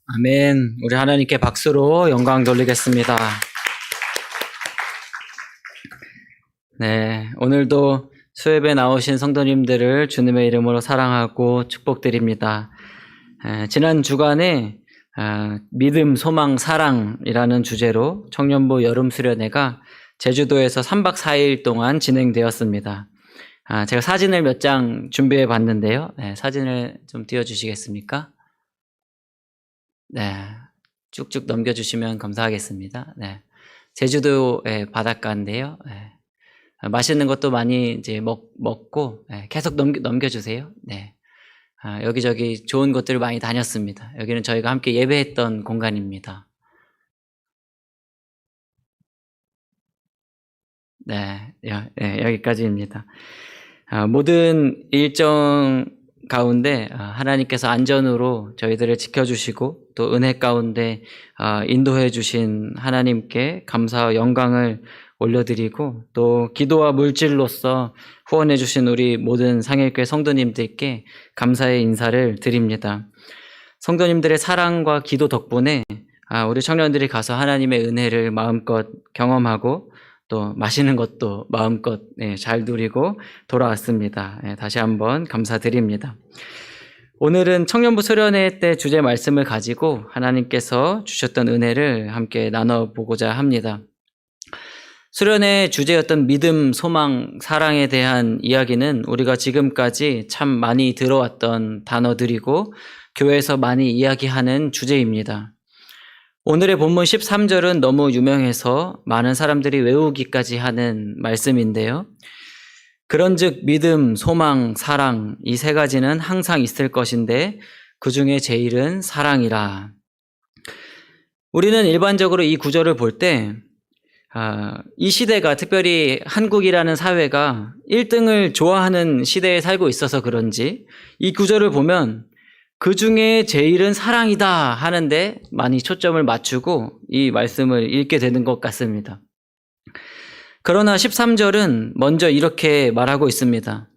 아멘. 우리 하나님께 박수로 영광 돌리겠습니다. 네, 오늘도 수협에 나오신 성도님들을 주님의 이름으로 사랑하고 축복드립니다. 지난 주간에 믿음, 소망, 사랑이라는 주제로 청년부 여름 수련회가 제주도에서 3박 4일 동안 진행되었습니다. 제가 사진을 몇 장 준비해 봤는데요. 사진을 좀 띄워주시겠습니까? 네, 쭉쭉 넘겨주시면 감사하겠습니다. 네, 제주도의 바닷가인데요. 맛있는 것도 많이 이제 먹고 계속 넘겨주세요. 네, 여기저기 좋은 곳들을 많이 다녔습니다. 여기는 저희가 함께 예배했던 공간입니다. 네, 여기까지입니다. 모든 일정 가운데 하나님께서 안전으로 저희들을 지켜주시고 또 은혜 가운데 인도해 주신 하나님께 감사와 영광을 올려드리고 또 기도와 물질로서 후원해 주신 우리 모든 상일교회 성도님들께 감사의 인사를 드립니다. 성도님들의 사랑과 기도 덕분에 우리 청년들이 가서 하나님의 은혜를 마음껏 경험하고 또 맛있는 것도 마음껏 잘 누리고 돌아왔습니다. 다시 한번 감사드립니다. 오늘은 청년부 수련회 때 주제 말씀을 가지고 하나님께서 주셨던 은혜를 함께 나눠보고자 합니다. 수련회 주제였던 믿음, 소망, 사랑에 대한 이야기는 우리가 지금까지 참 많이 들어왔던 단어들이고 교회에서 많이 이야기하는 주제입니다. 오늘의 본문 13절은 너무 유명해서 많은 사람들이 외우기까지 하는 말씀인데요. 그런즉 믿음, 소망, 사랑 이 세 가지는 항상 있을 것인데 그 중에 제일은 사랑이라. 우리는 일반적으로 이 구절을 볼 때 이 시대가 특별히 한국이라는 사회가 1등을 좋아하는 시대에 살고 있어서 그런지 이 구절을 보면 그 중에 제일은 사랑이다 하는데 많이 초점을 맞추고 이 말씀을 읽게 되는 것 같습니다. 그러나 13절은 먼저 이렇게 말하고 있습니다.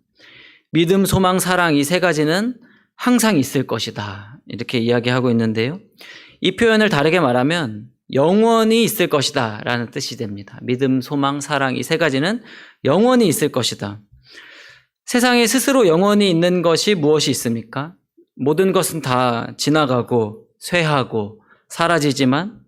믿음, 소망, 사랑 이 세 가지는 항상 있을 것이다. 이렇게 이야기하고 있는데요. 이 표현을 다르게 말하면 영원히 있을 것이다 라는 뜻이 됩니다. 믿음, 소망, 사랑 이 세 가지는 영원히 있을 것이다. 세상에 스스로 영원히 있는 것이 무엇이 있습니까? 모든 것은 다 지나가고 쇠하고 사라지지만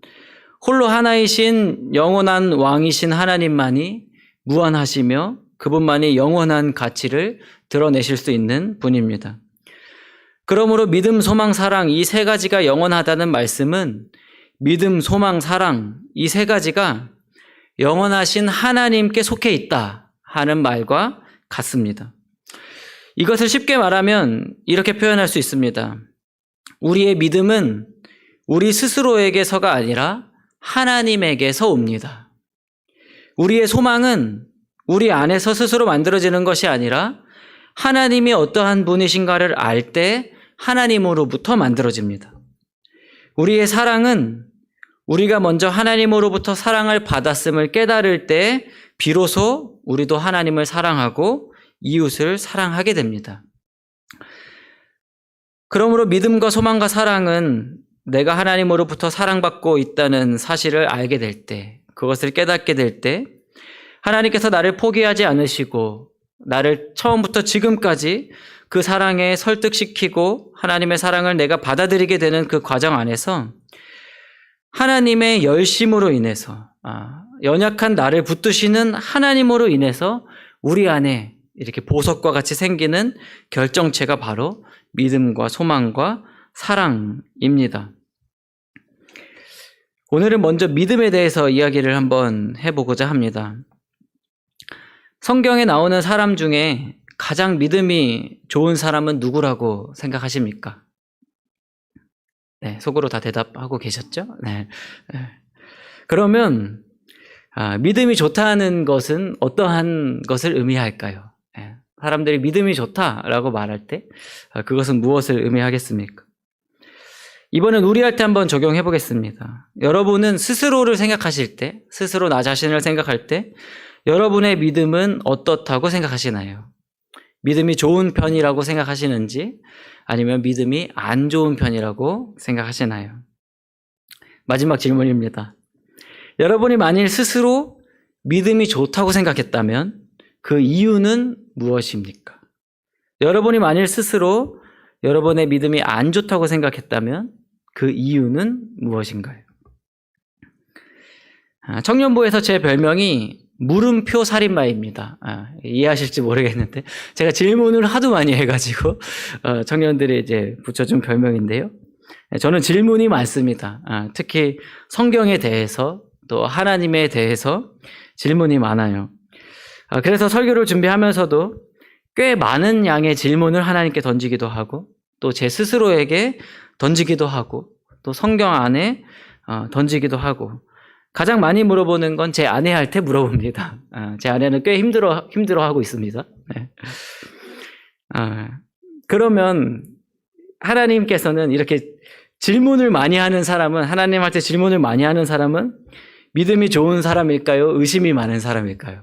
홀로 하나이신 영원한 왕이신 하나님만이 무한하시며 그분만이 영원한 가치를 드러내실 수 있는 분입니다. 그러므로 믿음, 소망, 사랑 이 세 가지가 영원하다는 말씀은 믿음, 소망, 사랑 이 세 가지가 영원하신 하나님께 속해 있다 하는 말과 같습니다. 이것을 쉽게 말하면 이렇게 표현할 수 있습니다. 우리의 믿음은 우리 스스로에게서가 아니라 하나님에게서 옵니다. 우리의 소망은 우리 안에서 스스로 만들어지는 것이 아니라 하나님이 어떠한 분이신가를 알 때 하나님으로부터 만들어집니다. 우리의 사랑은 우리가 먼저 하나님으로부터 사랑을 받았음을 깨달을 때 비로소 우리도 하나님을 사랑하고 이웃을 사랑하게 됩니다. 그러므로 믿음과 소망과 사랑은 내가 하나님으로부터 사랑받고 있다는 사실을 알게 될 때, 그것을 깨닫게 될 때, 하나님께서 나를 포기하지 않으시고 나를 처음부터 지금까지 그 사랑에 설득시키고 하나님의 사랑을 내가 받아들이게 되는 그 과정 안에서 하나님의 열심으로 인해서 연약한 나를 붙드시는 하나님으로 인해서 우리 안에 이렇게 보석과 같이 생기는 결정체가 바로 믿음과 소망과 사랑입니다. 오늘은 먼저 믿음에 대해서 이야기를 한번 해보고자 합니다. 성경에 나오는 사람 중에 가장 믿음이 좋은 사람은 누구라고 생각하십니까? 네, 속으로 다 대답하고 계셨죠? 네. 그러면 믿음이 좋다는 것은 어떠한 것을 의미할까요? 사람들이 믿음이 좋다라고 말할 때 그것은 무엇을 의미하겠습니까? 이번엔 우리한테 한번 적용해 보겠습니다. 여러분은 스스로를 생각하실 때, 스스로 나 자신을 생각할 때 여러분의 믿음은 어떻다고 생각하시나요? 믿음이 좋은 편이라고 생각하시는지 아니면 믿음이 안 좋은 편이라고 생각하시나요? 마지막 질문입니다. 여러분이 만일 스스로 믿음이 좋다고 생각했다면 그 이유는 무엇입니까? 여러분이 만일 스스로 여러분의 믿음이 안 좋다고 생각했다면 그 이유는 무엇인가요? 청년부에서 제 별명이 물음표 살인마입니다. 이해하실지 모르겠는데 제가 질문을 하도 많이 해가지고 청년들이 이제 붙여준 별명인데요. 저는 질문이 많습니다. 특히 성경에 대해서 또 하나님에 대해서 질문이 많아요. 그래서 설교를 준비하면서도 꽤 많은 양의 질문을 하나님께 던지기도 하고 또 제 스스로에게 던지기도 하고 또 성경 안에 던지기도 하고 가장 많이 물어보는 건 제 아내한테 물어봅니다. 제 아내는 꽤 힘들어하고 있습니다. 네. 그러면 하나님께서는 이렇게 질문을 많이 하는 사람은 하나님한테 질문을 많이 하는 사람은 믿음이 좋은 사람일까요? 의심이 많은 사람일까요?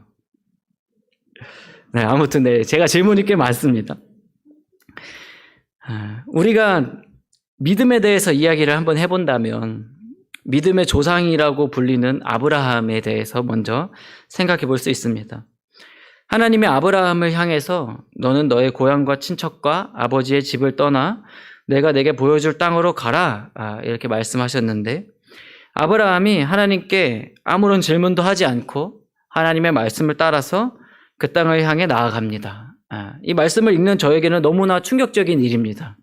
네, 아무튼 네, 제가 질문이 꽤 많습니다. 우리가 믿음에 대해서 이야기를 한번 해본다면 믿음의 조상이라고 불리는 아브라함에 대해서 먼저 생각해 볼 수 있습니다. 하나님의 아브라함을 향해서 너는 너의 고향과 친척과 아버지의 집을 떠나 내가 내게 보여줄 땅으로 가라 이렇게 말씀하셨는데 아브라함이 하나님께 아무런 질문도 하지 않고 하나님의 말씀을 따라서 그 땅을 향해 나아갑니다. 이 말씀을 읽는 저에게는 너무나 충격적인 일입니다.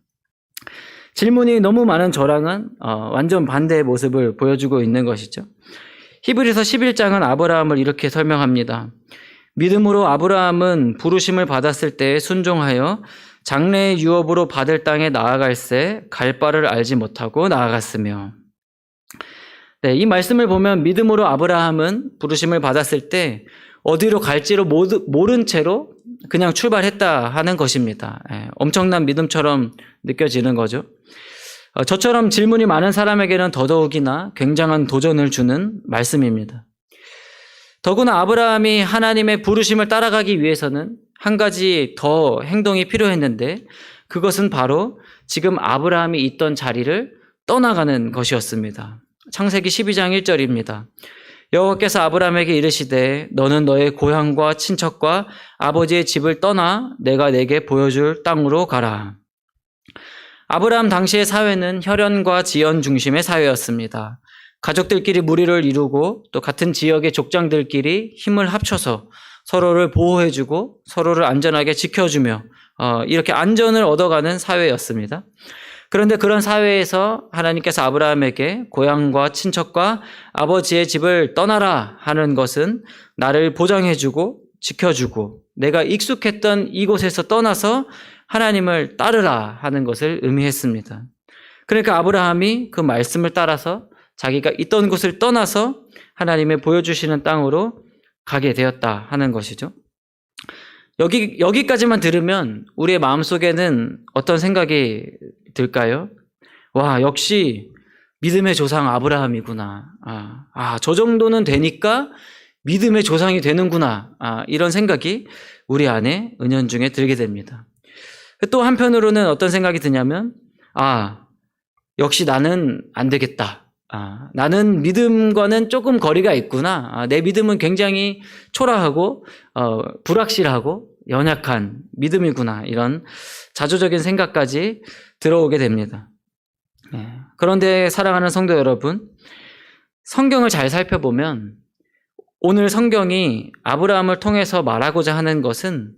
질문이 너무 많은 저랑은 완전 반대의 모습을 보여주고 있는 것이죠. 히브리서 11장은 아브라함을 이렇게 설명합니다. 믿음으로 아브라함은 부르심을 받았을 때에 순종하여 장래의 유업으로 받을 땅에 나아갈새 갈 바를 알지 못하고 나아갔으며. 네, 이 말씀을 보면 믿음으로 아브라함은 부르심을 받았을 때 어디로 갈지를 모른 채로 그냥 출발했다 하는 것입니다. 엄청난 믿음처럼 느껴지는 거죠. 저처럼 질문이 많은 사람에게는 더더욱이나 굉장한 도전을 주는 말씀입니다. 더구나 아브라함이 하나님의 부르심을 따라가기 위해서는 한 가지 더 행동이 필요했는데 그것은 바로 지금 아브라함이 있던 자리를 떠나가는 것이었습니다. 창세기 12장 1절입니다. 여호와께서 아브라함에게 이르시되 너는 너의 고향과 친척과 아버지의 집을 떠나 내가 내게 보여줄 땅으로 가라. 아브라함 당시의 사회는 혈연과 지연 중심의 사회였습니다. 가족들끼리 무리를 이루고 또 같은 지역의 족장들끼리 힘을 합쳐서 서로를 보호해주고 서로를 안전하게 지켜주며 이렇게 안전을 얻어가는 사회였습니다. 그런데 그런 사회에서 하나님께서 아브라함에게 고향과 친척과 아버지의 집을 떠나라 하는 것은 나를 보장해주고 지켜주고 내가 익숙했던 이곳에서 떠나서 하나님을 따르라 하는 것을 의미했습니다. 그러니까 아브라함이 그 말씀을 따라서 자기가 있던 곳을 떠나서 하나님의 보여주시는 땅으로 가게 되었다 하는 것이죠. 여기까지만 들으면 우리의 마음속에는 어떤 생각이 들까요? 와, 역시 믿음의 조상 아브라함이구나. 저 정도는 되니까 믿음의 조상이 되는구나. 이런 생각이 우리 안에 은연중에 들게 됩니다. 또 한편으로는 어떤 생각이 드냐면, 역시 나는 안 되겠다. 나는 믿음과는 조금 거리가 있구나. 내 믿음은 굉장히 초라하고, 불확실하고, 연약한 믿음이구나. 이런 자조적인 생각까지 들어오게 됩니다. 그런데 사랑하는 성도 여러분, 성경을 잘 살펴보면 오늘 성경이 아브라함을 통해서 말하고자 하는 것은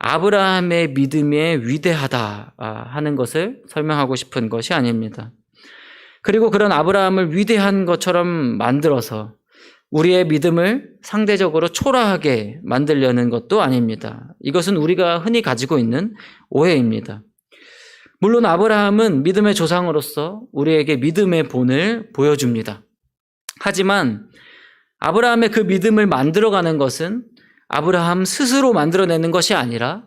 아브라함의 믿음이 위대하다 하는 것을 설명하고 싶은 것이 아닙니다. 그리고 그런 아브라함을 위대한 것처럼 만들어서 우리의 믿음을 상대적으로 초라하게 만들려는 것도 아닙니다. 이것은 우리가 흔히 가지고 있는 오해입니다. 물론 아브라함은 믿음의 조상으로서 우리에게 믿음의 본을 보여줍니다. 하지만 아브라함의 그 믿음을 만들어가는 것은 아브라함 스스로 만들어내는 것이 아니라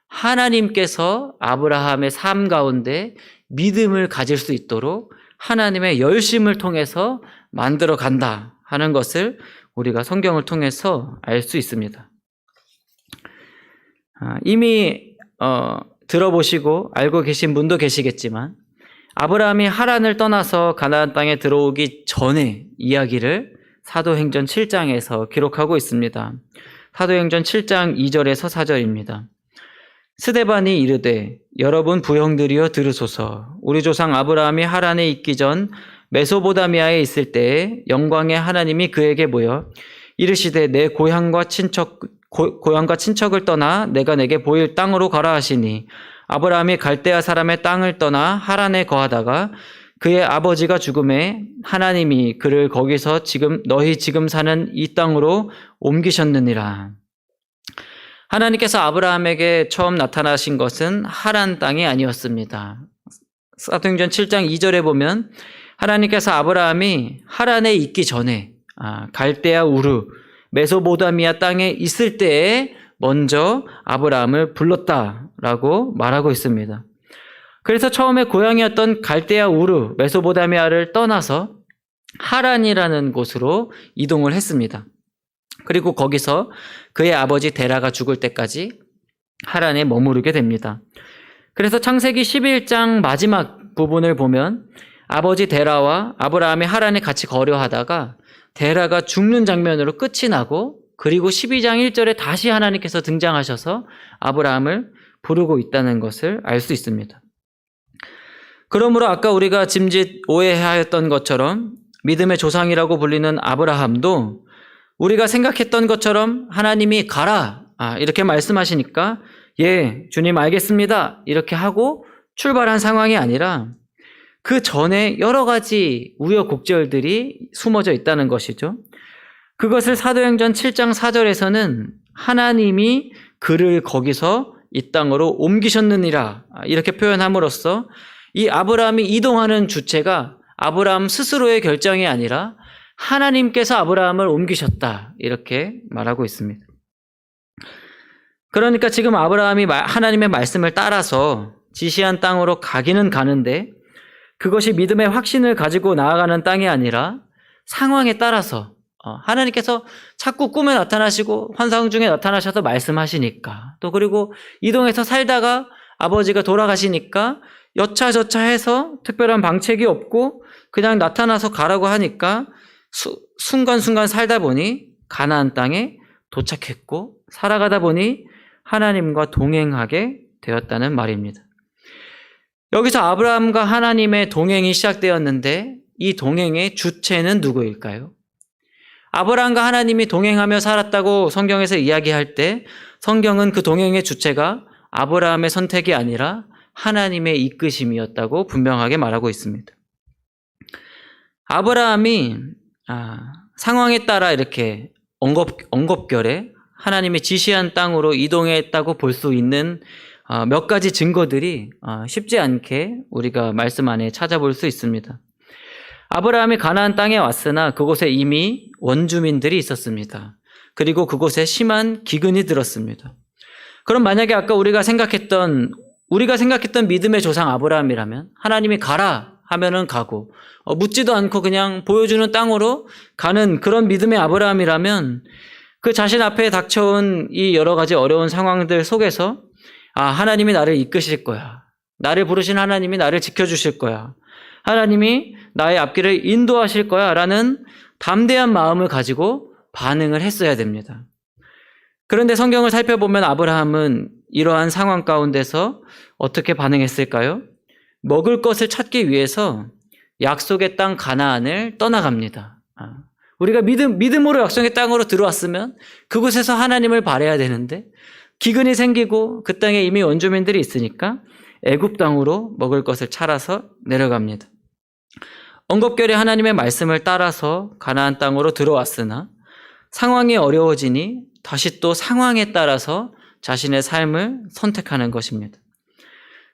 하나님께서 아브라함의 삶 가운데 믿음을 가질 수 있도록 하나님의 열심을 통해서 만들어 간다 하는 것을 우리가 성경을 통해서 알 수 있습니다. 이미 들어보시고 알고 계신 분도 계시겠지만 아브라함이 하란을 떠나서 가나안 땅에 들어오기 전에 이야기를 사도행전 7장에서 기록하고 있습니다. 사도행전 7장 2절에서 4절입니다. 스데반이 이르되 여러분 부형들이여 들으소서. 우리 조상 아브라함이 하란에 있기 전 메소보다미아에 있을 때에 영광의 하나님이 그에게 보여 이르시되 내 고향과 친척을 떠나 내가 내게 보일 땅으로 가라 하시니 아브라함이 갈대아 사람의 땅을 떠나 하란에 거하다가 그의 아버지가 죽음에 하나님이 그를 거기서 너희 지금 사는 이 땅으로 옮기셨느니라. 하나님께서 아브라함에게 처음 나타나신 것은 하란 땅이 아니었습니다. 사도행전 7장 2절에 보면 하나님께서 아브라함이 하란에 있기 전에 갈대아 우르 메소보다미아 땅에 있을 때에 먼저 아브라함을 불렀다라고 말하고 있습니다. 그래서 처음에 고향이었던 갈대아 우르 메소보다미아를 떠나서 하란이라는 곳으로 이동을 했습니다. 그리고 거기서 그의 아버지 데라가 죽을 때까지 하란에 머무르게 됩니다. 그래서 창세기 11장 마지막 부분을 보면 아버지 데라와 아브라함이 하란에 같이 거류하다가 데라가 죽는 장면으로 끝이 나고 그리고 12장 1절에 다시 하나님께서 등장하셔서 아브라함을 부르고 있다는 것을 알 수 있습니다. 그러므로 아까 우리가 짐짓 오해하였던 것처럼 믿음의 조상이라고 불리는 아브라함도 우리가 생각했던 것처럼 하나님이 가라 이렇게 말씀하시니까 예 주님 알겠습니다 이렇게 하고 출발한 상황이 아니라 그 전에 여러 가지 우여곡절들이 숨어져 있다는 것이죠. 그것을 사도행전 7장 4절에서는 하나님이 그를 거기서 이 땅으로 옮기셨느니라 이렇게 표현함으로써 이 아브라함이 이동하는 주체가 아브라함 스스로의 결정이 아니라 하나님께서 아브라함을 옮기셨다 이렇게 말하고 있습니다. 그러니까 지금 아브라함이 하나님의 말씀을 따라서 지시한 땅으로 가기는 가는데 그것이 믿음의 확신을 가지고 나아가는 땅이 아니라 상황에 따라서 하나님께서 자꾸 꿈에 나타나시고 환상 중에 나타나셔서 말씀하시니까 또 그리고 이동해서 살다가 아버지가 돌아가시니까 여차저차 해서 특별한 방책이 없고 그냥 나타나서 가라고 하니까 순간순간 살다 보니 가나안 땅에 도착했고 살아가다 보니 하나님과 동행하게 되었다는 말입니다. 여기서 아브라함과 하나님의 동행이 시작되었는데 이 동행의 주체는 누구일까요? 아브라함과 하나님이 동행하며 살았다고 성경에서 이야기할 때 성경은 그 동행의 주체가 아브라함의 선택이 아니라 하나님의 이끄심이었다고 분명하게 말하고 있습니다. 아브라함이 상황에 따라 이렇게 엉겁결에 하나님이 지시한 땅으로 이동했다고 볼 수 있는 몇 가지 증거들이 쉽지 않게 우리가 말씀 안에 찾아볼 수 있습니다. 아브라함이 가나안 땅에 왔으나 그곳에 이미 원주민들이 있었습니다. 그리고 그곳에 심한 기근이 들었습니다. 그럼 만약에 아까 우리가 생각했던 믿음의 조상 아브라함이라면 하나님이 가라 하면은 가고 묻지도 않고 그냥 보여주는 땅으로 가는 그런 믿음의 아브라함이라면 그 자신 앞에 닥쳐온 이 여러 가지 어려운 상황들 속에서 하나님이 나를 이끄실 거야. 나를 부르신 하나님이 나를 지켜주실 거야. 하나님이 나의 앞길을 인도하실 거야 라는 담대한 마음을 가지고 반응을 했어야 됩니다. 그런데 성경을 살펴보면 아브라함은 이러한 상황 가운데서 어떻게 반응했을까요? 먹을 것을 찾기 위해서 약속의 땅 가나안을 떠나갑니다. 우리가 믿음으로 약속의 땅으로 들어왔으면 그곳에서 하나님을 바라야 되는데 기근이 생기고 그 땅에 이미 원주민들이 있으니까 애굽 땅으로 먹을 것을 찾아서 내려갑니다. 엉겁결에 하나님의 말씀을 따라서 가나안 땅으로 들어왔으나 상황이 어려워지니 다시 또 상황에 따라서 자신의 삶을 선택하는 것입니다.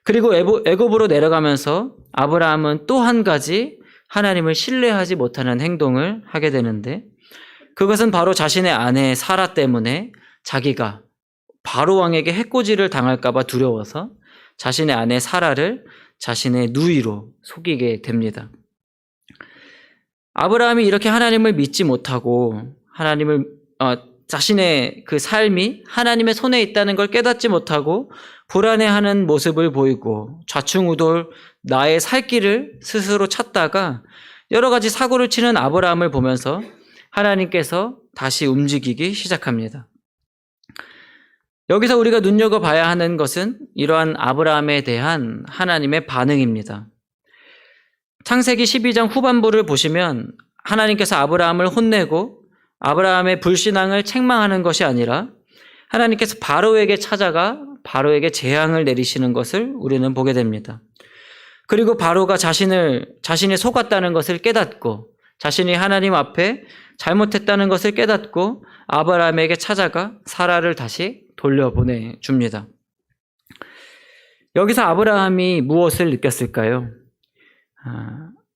그리고 애굽으로 내려가면서 아브라함은 또 한 가지 하나님을 신뢰하지 못하는 행동을 하게 되는데 그것은 바로 자신의 아내 사라 때문에 자기가 바로 왕에게 해코지를 당할까 봐 두려워서 자신의 아내 사라를 자신의 누이로 속이게 됩니다. 아브라함이 이렇게 하나님을 믿지 못하고 자신의 그 삶이 하나님의 손에 있다는 걸 깨닫지 못하고 불안해하는 모습을 보이고 좌충우돌 나의 살 길을 스스로 찾다가 여러 가지 사고를 치는 아브라함을 보면서 하나님께서 다시 움직이기 시작합니다. 여기서 우리가 눈여겨봐야 하는 것은 이러한 아브라함에 대한 하나님의 반응입니다. 창세기 12장 후반부를 보시면 하나님께서 아브라함을 혼내고 아브라함의 불신앙을 책망하는 것이 아니라 하나님께서 바로에게 찾아가 바로에게 재앙을 내리시는 것을 우리는 보게 됩니다. 그리고 바로가 자신이 속았다는 것을 깨닫고 자신이 하나님 앞에 잘못했다는 것을 깨닫고 아브라함에게 찾아가 사라를 다시 돌려보내 줍니다. 여기서 아브라함이 무엇을 느꼈을까요?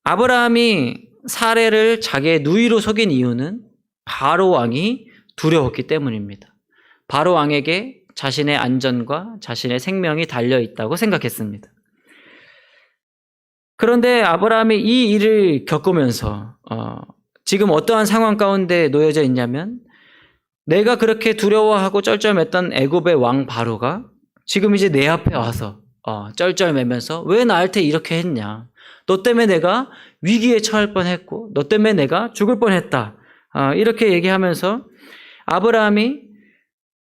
아브라함이 사라를 자기의 누이로 속인 이유는 바로 왕이 두려웠기 때문입니다. 바로 왕에게 자신의 안전과 자신의 생명이 달려 있다고 생각했습니다. 그런데 아브라함이 이 일을 겪으면서 지금 어떠한 상황 가운데 놓여져 있냐면 내가 그렇게 두려워하고 쩔쩔맸던 애굽의 왕 바로가 지금 이제 내 앞에 와서 쩔쩔매면서 왜 나한테 이렇게 했냐? 너 때문에 내가 위기에 처할 뻔했고 너 때문에 내가 죽을 뻔했다. 이렇게 얘기하면서 아브라함이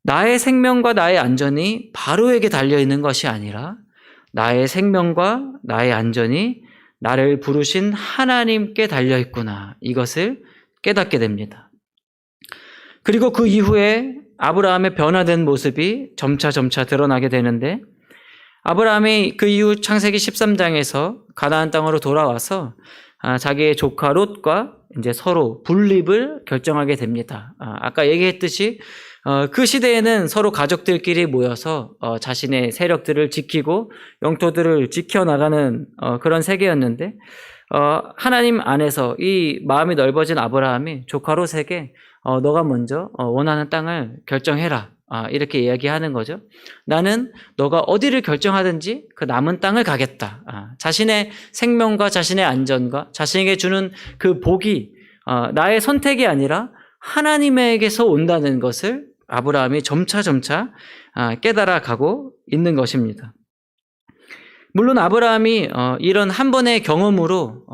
나의 생명과 나의 안전이 바로에게 달려있는 것이 아니라 나의 생명과 나의 안전이 나를 부르신 하나님께 달려있구나. 이것을 깨닫게 됩니다. 그리고 그 이후에 아브라함의 변화된 모습이 점차 드러나게 되는데 아브라함이 그 이후 창세기 13장에서 가나안 땅으로 돌아와서 자기의 조카 롯과 이제 서로 분립을 결정하게 됩니다. 아까 얘기했듯이 그 시대에는 서로 가족들끼리 모여서 자신의 세력들을 지키고 영토들을 지켜나가는 그런 세계였는데 하나님 안에서 이 마음이 넓어진 아브라함이 조카 롯에게 너가 먼저 원하는 땅을 결정해라. 이렇게 이야기하는 거죠. 나는 너가 어디를 결정하든지 그 남은 땅을 가겠다. 자신의 생명과 자신의 안전과 자신에게 주는 그 복이 나의 선택이 아니라 하나님에게서 온다는 것을 아브라함이 점차 깨달아가고 있는 것입니다. 물론 아브라함이 이런 한 번의 경험으로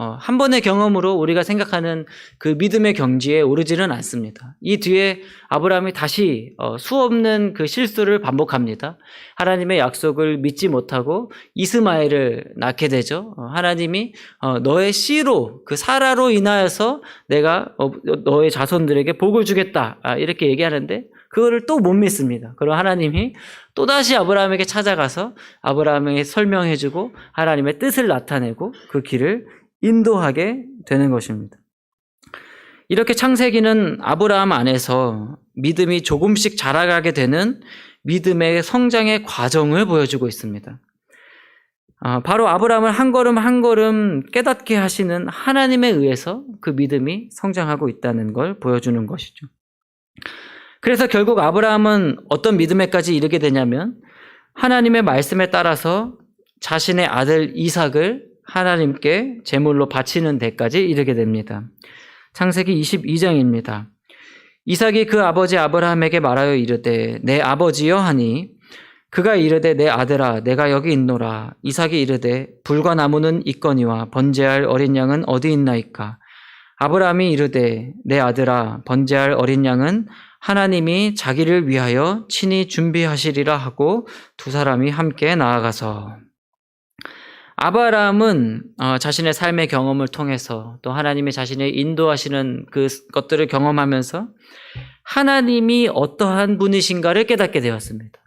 우리가 생각하는 그 믿음의 경지에 오르지는 않습니다. 이 뒤에 아브라함이 다시 수없는 그 실수를 반복합니다. 하나님의 약속을 믿지 못하고 이스마엘을 낳게 되죠. 하나님이 너의 씨로 그 사라로 인하여서 내가 너의 자손들에게 복을 주겠다. 이렇게 얘기하는데 그거를 또 못 믿습니다. 그럼 하나님이 또다시 아브라함에게 찾아가서 아브라함에게 설명해주고 하나님의 뜻을 나타내고 그 길을 인도하게 되는 것입니다. 이렇게 창세기는 아브라함 안에서 믿음이 조금씩 자라가게 되는 믿음의 성장의 과정을 보여주고 있습니다. 바로 아브라함을 한 걸음 한 걸음 깨닫게 하시는 하나님에 의해서 그 믿음이 성장하고 있다는 걸 보여주는 것이죠. 그래서 결국 아브라함은 어떤 믿음에까지 이르게 되냐면 하나님의 말씀에 따라서 자신의 아들 이삭을 하나님께 제물로 바치는 데까지 이르게 됩니다. 창세기 22장입니다. 이삭이 그 아버지 아브라함에게 말하여 이르되 내 아버지여 하니 그가 이르되 내 아들아 내가 여기 있노라. 이삭이 이르되 불과 나무는 있거니와 번제할 어린 양은 어디 있나이까. 아브라함이 이르되 내 아들아 번제할 어린 양은 하나님이 자기를 위하여 친히 준비하시리라 하고 두 사람이 함께 나아가서 아브라함은 자신의 삶의 경험을 통해서 또 하나님이 자신을 인도하시는 그 것들을 경험하면서 하나님이 어떠한 분이신가를 깨닫게 되었습니다.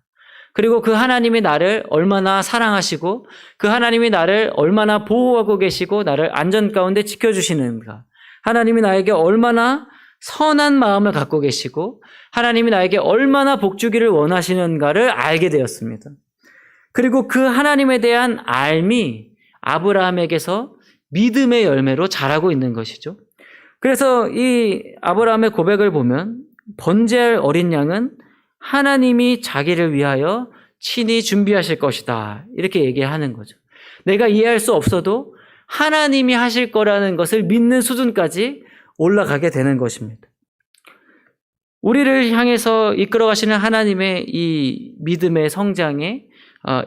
그리고 그 하나님이 나를 얼마나 사랑하시고 그 하나님이 나를 얼마나 보호하고 계시고 나를 안전 가운데 지켜주시는가. 하나님이 나에게 얼마나 선한 마음을 갖고 계시고 하나님이 나에게 얼마나 복주기를 원하시는가를 알게 되었습니다. 그리고 그 하나님에 대한 알미 아브라함에게서 믿음의 열매로 자라고 있는 것이죠. 그래서 이 아브라함의 고백을 보면 번제할 어린 양은 하나님이 자기를 위하여 친히 준비하실 것이다. 이렇게 얘기하는 거죠. 내가 이해할 수 없어도 하나님이 하실 거라는 것을 믿는 수준까지 올라가게 되는 것입니다. 우리를 향해서 이끌어 가시는 하나님의 이 믿음의 성장의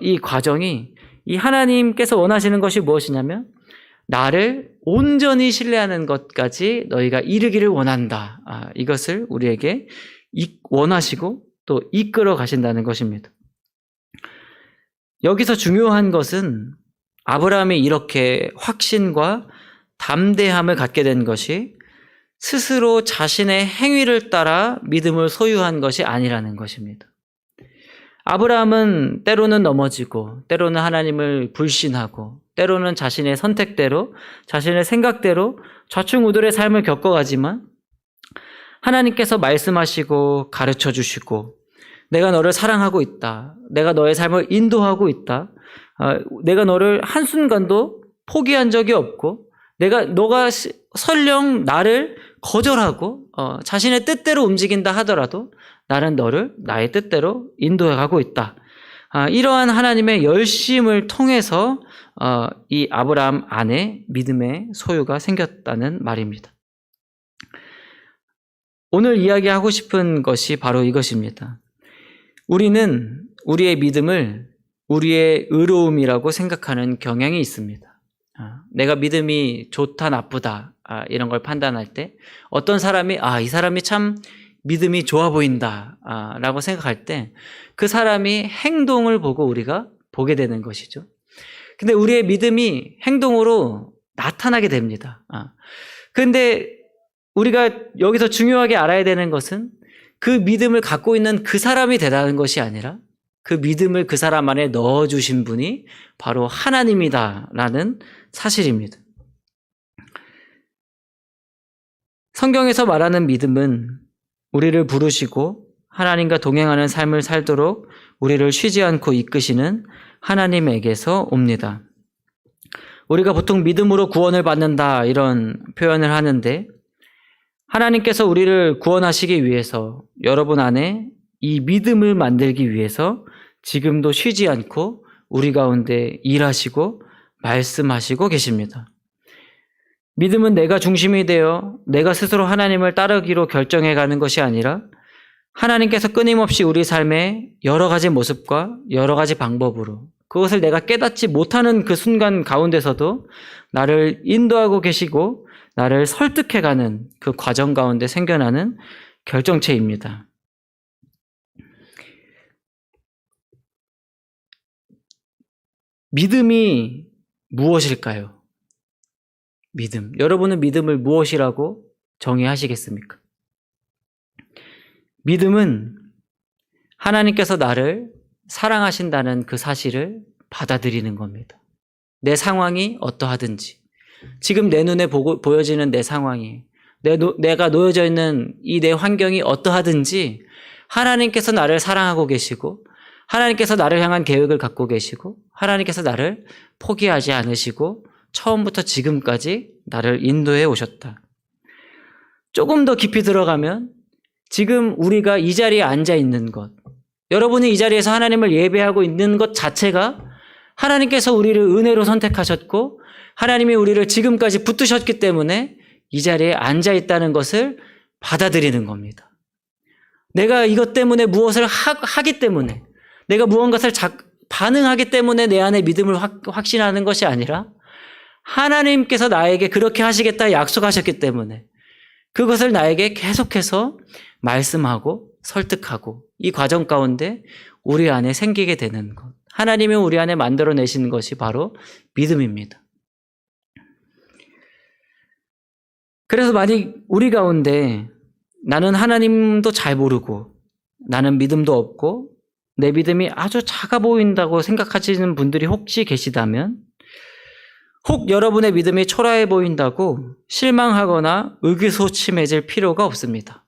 이 과정이, 이 하나님께서 원하시는 것이 무엇이냐면 나를 온전히 신뢰하는 것까지 너희가 이르기를 원한다. 이것을 우리에게 원하시고 또 이끌어 가신다는 것입니다. 여기서 중요한 것은 아브라함이 이렇게 확신과 담대함을 갖게 된 것이 스스로 자신의 행위를 따라 믿음을 소유한 것이 아니라는 것입니다. 아브라함은 때로는 넘어지고, 때로는 하나님을 불신하고, 때로는 자신의 선택대로, 자신의 생각대로 좌충우돌의 삶을 겪어가지만 하나님께서 말씀하시고 가르쳐 주시고, 내가 너를 사랑하고 있다, 내가 너의 삶을 인도하고 있다, 내가 너를 한순간도 포기한 적이 없고, 너가 설령 나를 거절하고 자신의 뜻대로 움직인다 하더라도 나는 너를 나의 뜻대로 인도해 가고 있다. 이러한 하나님의 열심을 통해서 이 아브라함 안에 믿음의 소유가 생겼다는 말입니다. 오늘 이야기하고 싶은 것이 바로 이것입니다. 우리는 우리의 믿음을 우리의 의로움이라고 생각하는 경향이 있습니다. 내가 믿음이 좋다 나쁘다 이런 걸 판단할 때 어떤 사람이 이 사람이 참 믿음이 좋아 보인다 라고 생각할 때 그 사람이 행동을 보고 우리가 보게 되는 것이죠. 근데 우리의 믿음이 행동으로 나타나게 됩니다. 그런데 우리가 여기서 중요하게 알아야 되는 것은 그 믿음을 갖고 있는 그 사람이 되라는 것이 아니라 그 믿음을 그 사람 안에 넣어주신 분이 바로 하나님이다라는 사실입니다. 성경에서 말하는 믿음은 우리를 부르시고 하나님과 동행하는 삶을 살도록 우리를 쉬지 않고 이끄시는 하나님에게서 옵니다. 우리가 보통 믿음으로 구원을 받는다 이런 표현을 하는데 하나님께서 우리를 구원하시기 위해서 여러분 안에 이 믿음을 만들기 위해서 지금도 쉬지 않고 우리 가운데 일하시고 말씀하시고 계십니다. 믿음은 내가 중심이 되어 내가 스스로 하나님을 따르기로 결정해 가는 것이 아니라 하나님께서 끊임없이 우리 삶의 여러 가지 모습과 여러 가지 방법으로 그것을 내가 깨닫지 못하는 그 순간 가운데서도 나를 인도하고 계시고 나를 설득해 가는 그 과정 가운데 생겨나는 결정체입니다. 믿음이 무엇일까요? 믿음. 여러분은 믿음을 무엇이라고 정의하시겠습니까? 믿음은 하나님께서 나를 사랑하신다는 그 사실을 받아들이는 겁니다. 내 상황이 어떠하든지, 지금 내 눈에 보여지는 내 상황이, 내가 놓여져 있는 이 내 환경이 어떠하든지 하나님께서 나를 사랑하고 계시고 하나님께서 나를 향한 계획을 갖고 계시고 하나님께서 나를 포기하지 않으시고 처음부터 지금까지 나를 인도해 오셨다. 조금 더 깊이 들어가면 지금 우리가 이 자리에 앉아 있는 것, 여러분이 이 자리에서 하나님을 예배하고 있는 것 자체가 하나님께서 우리를 은혜로 선택하셨고 하나님이 우리를 지금까지 붙드셨기 때문에 이 자리에 앉아 있다는 것을 받아들이는 겁니다. 내가 이것 때문에 무엇을 하기 때문에, 내가 무언가를 반응하기 때문에 내 안에 믿음을 확신하는 것이 아니라 하나님께서 나에게 그렇게 하시겠다 약속하셨기 때문에 그것을 나에게 계속해서 말씀하고 설득하고 이 과정 가운데 우리 안에 생기게 되는 것, 하나님이 우리 안에 만들어내시는 것이 바로 믿음입니다. 그래서 만약 우리 가운데 나는 하나님도 잘 모르고 나는 믿음도 없고 내 믿음이 아주 작아 보인다고 생각하시는 분들이 혹시 계시다면 혹 여러분의 믿음이 초라해 보인다고 실망하거나 의기소침해질 필요가 없습니다.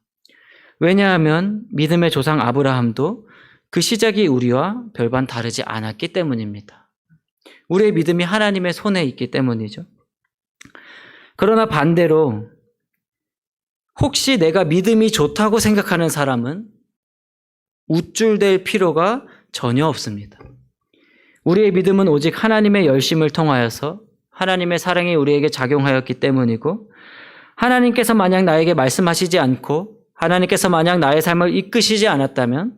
왜냐하면 믿음의 조상 아브라함도 그 시작이 우리와 별반 다르지 않았기 때문입니다. 우리의 믿음이 하나님의 손에 있기 때문이죠. 그러나 반대로 혹시 내가 믿음이 좋다고 생각하는 사람은 우쭐댈 필요가 전혀 없습니다. 우리의 믿음은 오직 하나님의 열심을 통하여서 하나님의 사랑이 우리에게 작용하였기 때문이고 하나님께서 만약 나에게 말씀하시지 않고 하나님께서 만약 나의 삶을 이끄시지 않았다면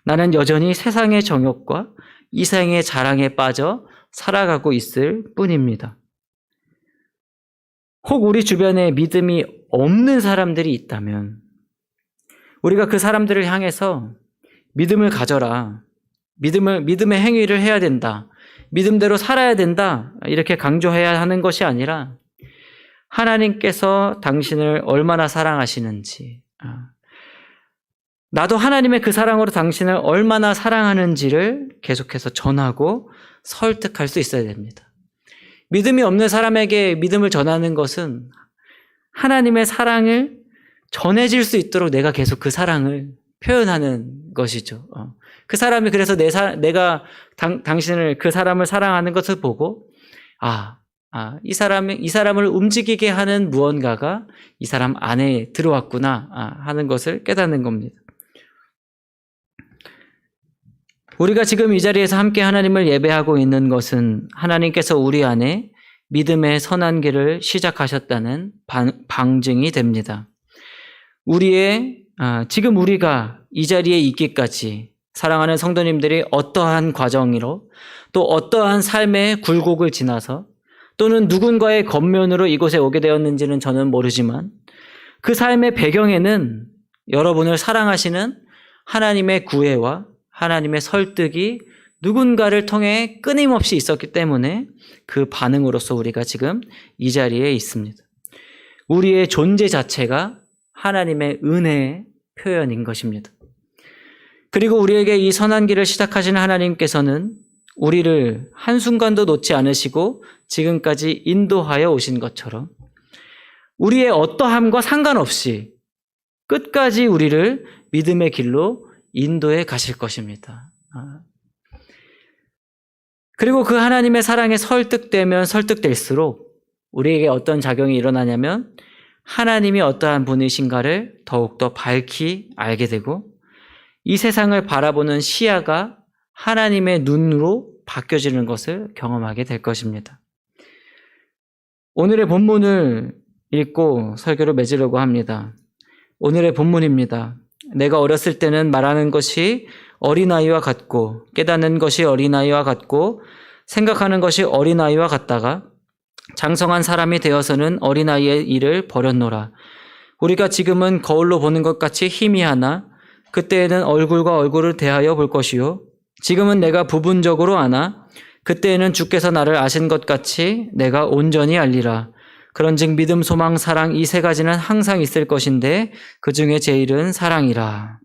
나는 여전히 세상의 정욕과 이생의 자랑에 빠져 살아가고 있을 뿐입니다. 혹 우리 주변에 믿음이 없는 사람들이 있다면 우리가 그 사람들을 향해서 믿음을 가져라, 믿음의 행위를 해야 된다, 믿음대로 살아야 된다, 이렇게 강조해야 하는 것이 아니라 하나님께서 당신을 얼마나 사랑하시는지, 나도 하나님의 그 사랑으로 당신을 얼마나 사랑하는지를 계속해서 전하고 설득할 수 있어야 됩니다. 믿음이 없는 사람에게 믿음을 전하는 것은 하나님의 사랑을 전해질 수 있도록 내가 계속 그 사랑을 표현하는 것이죠. 그 사람이 그래서 내가 당신을, 그 사람을 사랑하는 것을 보고 이 사람을 움직이게 하는 무언가가 이 사람 안에 들어왔구나 하는 것을 깨닫는 겁니다. 우리가 지금 이 자리에서 함께 하나님을 예배하고 있는 것은 하나님께서 우리 안에 믿음의 선한 길을 시작하셨다는 방증이 됩니다. 지금 우리가 이 자리에 있기까지 사랑하는 성도님들이 어떠한 과정으로 또 어떠한 삶의 굴곡을 지나서 또는 누군가의 겉면으로 이곳에 오게 되었는지는 저는 모르지만 그 삶의 배경에는 여러분을 사랑하시는 하나님의 구애와 하나님의 설득이 누군가를 통해 끊임없이 있었기 때문에 그 반응으로서 우리가 지금 이 자리에 있습니다. 우리의 존재 자체가 하나님의 은혜의 표현인 것입니다. 그리고 우리에게 이 선한 길을 시작하신 하나님께서는 우리를 한순간도 놓지 않으시고 지금까지 인도하여 오신 것처럼 우리의 어떠함과 상관없이 끝까지 우리를 믿음의 길로 인도해 가실 것입니다. 그리고 그 하나님의 사랑에 설득되면 설득될수록 우리에게 어떤 작용이 일어나냐면 하나님이 어떠한 분이신가를 더욱더 밝히 알게 되고 이 세상을 바라보는 시야가 하나님의 눈으로 바뀌어지는 것을 경험하게 될 것입니다. 오늘의 본문을 읽고 설교를 맺으려고 합니다. 오늘의 본문입니다. 내가 어렸을 때는 말하는 것이 어린아이와 같고 깨닫는 것이 어린아이와 같고 생각하는 것이 어린아이와 같다가 장성한 사람이 되어서는 어린아이의 일을 버렸노라. 우리가 지금은 거울로 보는 것 같이 희미하나 그때에는 얼굴과 얼굴을 대하여 볼 것이요 지금은 내가 부분적으로 아나 그때에는 주께서 나를 아신 것 같이 내가 온전히 알리라. 그런즉 믿음, 소망, 사랑 이 세 가지는 항상 있을 것인데 그 중에 제일은 사랑이라.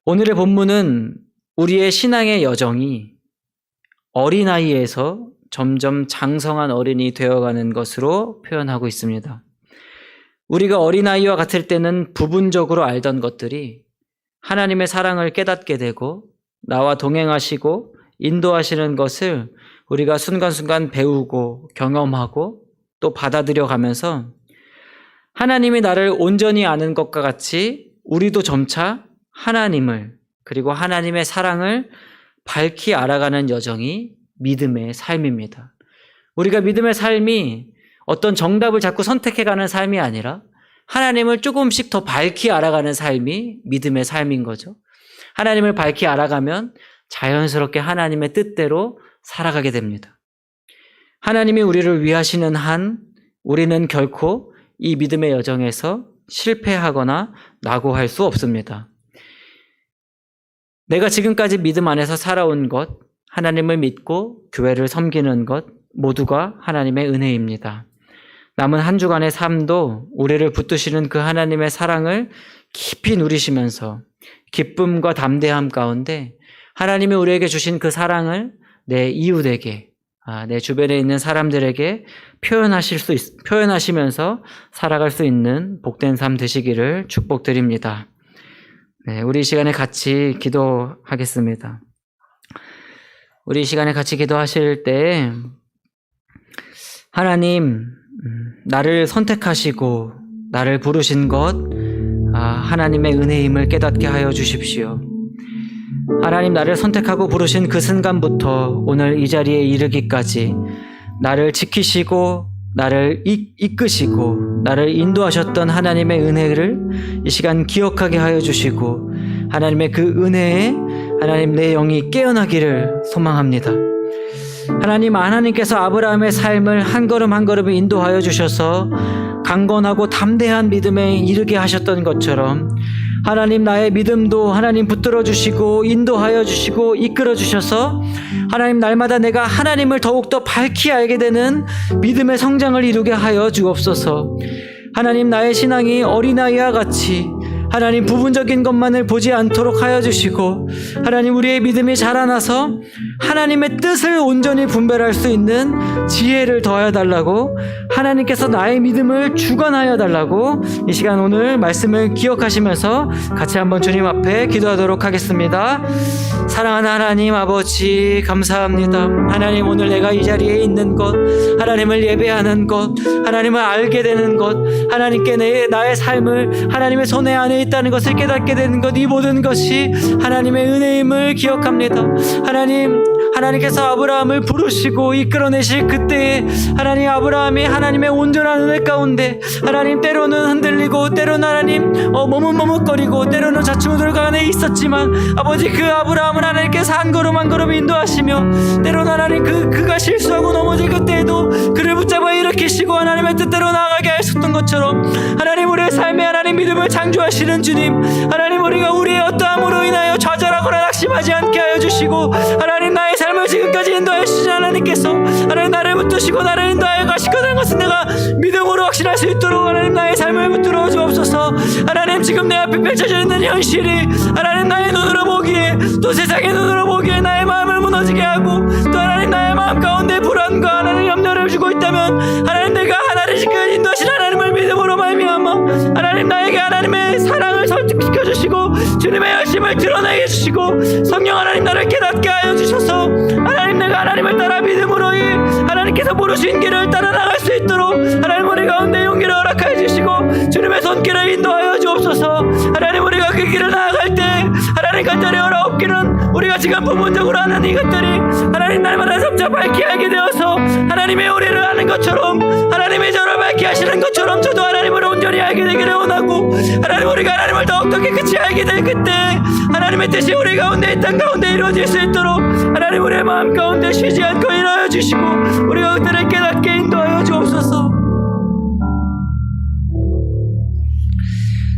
오늘의 본문은 우리의 신앙의 여정이 어린아이에서 점점 장성한 어른이 되어가는 것으로 표현하고 있습니다. 우리가 어린아이와 같을 때는 부분적으로 알던 것들이 하나님의 사랑을 깨닫게 되고 나와 동행하시고 인도하시는 것을 우리가 순간순간 배우고 경험하고 또 받아들여 가면서 하나님이 나를 온전히 아는 것과 같이 우리도 점차 하나님을 그리고 하나님의 사랑을 밝히 알아가는 여정이 믿음의 삶입니다. 우리가 믿음의 삶이 어떤 정답을 자꾸 선택해가는 삶이 아니라 하나님을 조금씩 더 밝히 알아가는 삶이 믿음의 삶인 거죠. 하나님을 밝히 알아가면 자연스럽게 하나님의 뜻대로 살아가게 됩니다. 하나님이 우리를 위하시는 한 우리는 결코 이 믿음의 여정에서 실패하거나 낙오할 수 없습니다. 내가 지금까지 믿음 안에서 살아온 것, 하나님을 믿고 교회를 섬기는 것 모두가 하나님의 은혜입니다. 남은 한 주간의 삶도 우리를 붙드시는 그 하나님의 사랑을 깊이 누리시면서 기쁨과 담대함 가운데 하나님이 우리에게 주신 그 사랑을 내 이웃에게, 내 주변에 있는 사람들에게 표현하시면서 살아갈 수 있는 복된 삶 되시기를 축복드립니다. 네, 우리 이 시간에 같이 기도하겠습니다. 우리 이 시간에 같이 기도하실 때 하나님, 나를 선택하시고 나를 부르신 것 하나님의 은혜임을 깨닫게 하여 주십시오. 하나님, 나를 선택하고 부르신 그 순간부터 오늘 이 자리에 이르기까지 나를 지키시고 나를 이끄시고 나를 인도하셨던 하나님의 은혜를 이 시간 기억하게 하여 주시고 하나님의 그 은혜에 하나님 내 영이 깨어나기를 소망합니다. 하나님께서 아브라함의 삶을 한 걸음 한 걸음 인도하여 주셔서 강건하고 담대한 믿음에 이르게 하셨던 것처럼 하나님 나의 믿음도 하나님 붙들어 주시고 인도하여 주시고 이끌어 주셔서 하나님 날마다 내가 하나님을 더욱더 밝히 알게 되는 믿음의 성장을 이루게 하여 주옵소서. 하나님 나의 신앙이 어린아이와 같이 하나님 부분적인 것만을 보지 않도록 하여 주시고 하나님 우리의 믿음이 자라나서 하나님의 뜻을 온전히 분별할 수 있는 지혜를 더하여 달라고 하나님께서 나의 믿음을 주관하여 달라고 이 시간 오늘 말씀을 기억하시면서 같이 한번 주님 앞에 기도하도록 하겠습니다. 사랑하는 하나님 아버지 감사합니다. 하나님 오늘 내가 이 자리에 있는 것 하나님을 예배하는 것 하나님을 알게 되는 것 하나님께 나의 삶을 하나님의 손에 안에 있다는 것을 깨닫게 되는 것 이 모든 것이 하나님의 은혜임을 기억합니다. 하나님께서 아브라함을 부르시고 이끌어내실 그때에 하나님 아브라함이 하나님의 온전한 은혜 가운데 하나님 때로는 흔들리고 때로는 하나님 머뭇머뭇거리고 때로는 좌충우돌 안에 있었지만 아버지 그 아브라함을 하나님께서 한 걸음 한 걸음 인도하시며 때로는 하나님 그가 실수하고 넘어질 그때에도 그를 붙잡아 일으키시고 하나님의 뜻대로 나아가게 하셨던 것처럼 하나님 우리의 삶에 하나님 믿음을 창조하시는 주님 하나님 우리가 우리의 어떠함으로 인하여 좌절하거나 낙심하지 않게 하여 주시고 하나님 나의 삶을 지금까지 인도하여 주신 하나님께서 하나님 나를 붙드시고 나를 인도하여 가시거든 것은 내가 믿음으로 확신할 수 있도록 하나님 나의 삶을 붙들어 주옵소서. 하나님 지금 내 앞에 펼쳐져 있는 현실이 하나님 나의 눈으로 보기에 또 세상의 눈으로 보기에 나의 마음을 무너지게 하고 또 하나님 나의 마음 가운데 불안과 하나님 염려를 주고 있다면 하나님 내가 하나님 지금 인도하신 하나님을 믿음으로 말미암아 하나님 나에게 하나님의 사랑을 설득시켜 주시고 주님의 열심을 드러내게 해주시고 성령 하나님 나를 깨닫게 하여 주셔서 하나님 내가 하나님을 따라 믿음으로 하나님께서 부르신 길을 따라 나갈 수 있도록 하나님 우리 가운데 용기를 허락하여 주시고 주님의 손길을 인도하여 주옵소서. 하나님 우리가 그 길을 나아갈 때 하나님 간절히 어렵기는 우리가 지금 부분적으로 하는 이것들이 하나님 날마다 점차 밝게 하게 되어서 하나님의 우리를 아는 것처럼 하나님의 저를 밝게 하시는 것처럼 저도 하나님을 온전히 알게 되기를 원하고 하나님 우리가 하나님을 더욱더 깨끗이 알게 될 그때 하나님의 뜻이 우리 가운데 이 땅 가운데 이루어질 수 있도록 하나님 우리의 마음 가운데 쉬지 않고 일하여 주시고 우리가 그들을 깨닫게 인도하여 주옵소서.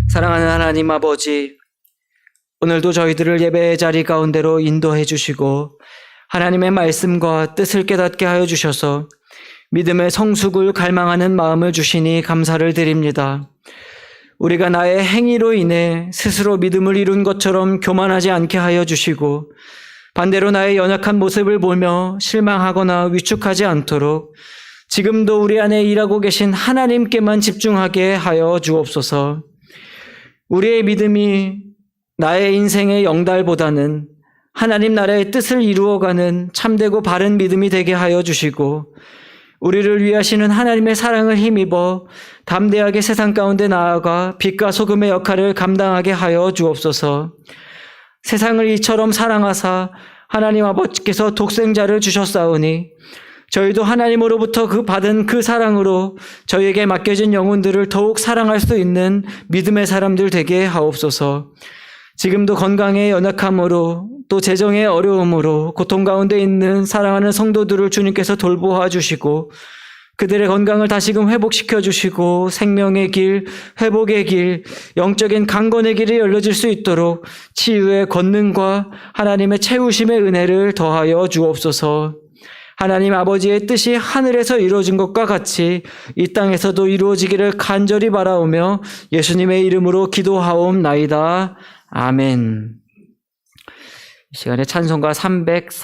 사랑하는 하나님 아버지 오늘도 저희들을 예배의 자리 가운데로 인도해 주시고 하나님의 말씀과 뜻을 깨닫게 하여 주셔서 믿음의 성숙을 갈망하는 마음을 주시니 감사를 드립니다. 우리가 나의 행위로 인해 스스로 믿음을 이룬 것처럼 교만하지 않게 하여 주시고 반대로 나의 연약한 모습을 보며 실망하거나 위축하지 않도록 지금도 우리 안에 일하고 계신 하나님께만 집중하게 하여 주옵소서. 우리의 믿음이 나의 인생의 영달보다는 하나님 나라의 뜻을 이루어가는 참되고 바른 믿음이 되게 하여 주시고 우리를 위하시는 하나님의 사랑을 힘입어 담대하게 세상 가운데 나아가 빛과 소금의 역할을 감당하게 하여 주옵소서. 세상을 이처럼 사랑하사 하나님 아버지께서 독생자를 주셨사오니 저희도 하나님으로부터 받은 그 사랑으로 저희에게 맡겨진 영혼들을 더욱 사랑할 수 있는 믿음의 사람들 되게 하옵소서. 지금도 건강의 연약함으로 또 재정의 어려움으로 고통 가운데 있는 사랑하는 성도들을 주님께서 돌보아 주시고 그들의 건강을 다시금 회복시켜 주시고 생명의 길, 회복의 길, 영적인 강건의 길이 열려질 수 있도록 치유의 권능과 하나님의 채우심의 은혜를 더하여 주옵소서. 하나님 아버지의 뜻이 하늘에서 이루어진 것과 같이 이 땅에서도 이루어지기를 간절히 바라오며 예수님의 이름으로 기도하옵나이다. 아멘. 이 시간에 찬송가 304